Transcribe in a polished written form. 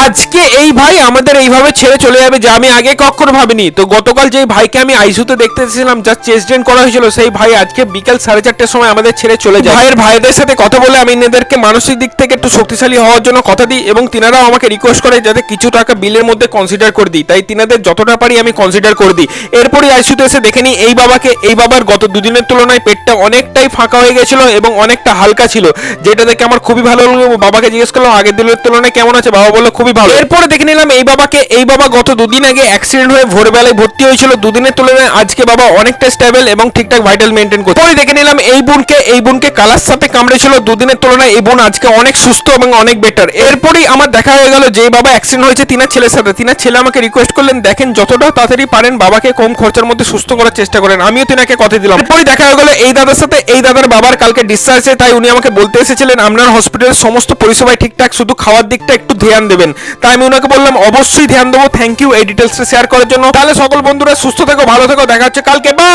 আজকে এই ভাই আমাদের এইভাবে ছেড়ে চলে যাবে যা আমি আগে কখনো ভাবিনি। তো গতকাল যে ভাইকে আমি আইসিইউতে দেখতে এসেছিলাম, যা চেস্ট ড্রেন করা হয়েছিল, সেই ভাই আজকে বিকেল 4:30টার সময় আমাদের ছেড়ে চলে যায়। ভাইয়ের ভাইদের সাথে কথা বলে আমি এনাদেরকে মানসিক দিক থেকে একটু শক্তিশালী হওয়ার জন্য কথা দিই এবং তিনারাও আমাকে রিকোয়েস্ট করে যাতে কিছু টাকা বিলের মধ্যে কনসিডার করে দিই, তাই তিনাদের যতটা পারি আমি কনসিডার করে দিই। এরপরই আইসিইউতে এসে দেখে নিই এই বাবাকে। এই বাবার গত দুদিনের তুলনায় পেটটা অনেকটাই ফাঁকা হয়ে গেছিল এবং অনেকটা হালকা ছিল, যেটা দেখে আমার খুবই ভালো লাগলো। বাবাকে জিজ্ঞেস করলাম আগের দিনের তুলনায় কেমন আছে, বাবা বললো খুবই ভালো। এরপরে দেখে নিলাম এই বাবাকে। এই বাবা গত দুদিন আগে অ্যাক্সিডেন্ট হয়ে ভোরবেলায় ভর্তি হয়েছিল, দুদিনের তুলনায় আজকে বাবা অনেকটা স্টেবল এবং ঠিকঠাক ভাইটাল মেনটেন করছে। পরে দেখে নিলাম এই বোনকে। এই বোনকে কালার সাপে কামড়েছিল, দুদিনের তুলনায় এই বোন আজকে অনেক সুস্থ এবং অনেক বেটার। এরপরই আমার দেখা হয়ে গেল যে বাবা অ্যাক্সিডেন্ট হয়েছে তিনার ছেলের সাথে। তিনার ছেলে আমাকে রিকোয়েস্ট করলেন দেখেন যতটা তাড়াতাড়ি পারেন বাবাকে কম খরচার মধ্যে সুস্থ করার চেষ্টা করেন। আমিও তিনাকে কথা দিলাম। এরপরই দেখা হয়ে গেল এই দাদার সাথে। এই দাদার বাবার কালকে ডিসচার্জে, তাই উনি আমাকে বলতে এসেছিলেন আপনার হসপিটালের সমস্ত পরিষেবায় ঠিকঠাক, শুধু খাওয়ার দিকটা একটু ধ্যান দেবেন। তাই আমি ওনাকে বললাম অবশ্যই ধ্যান দেবো, থ্যাংক ইউ এই ডিটেলসটা শেয়ার করার জন্য। তাহলে সকল বন্ধুরা সুস্থ থেকো, ভালো থেকো, দেখা হচ্ছে কালকে। বাই।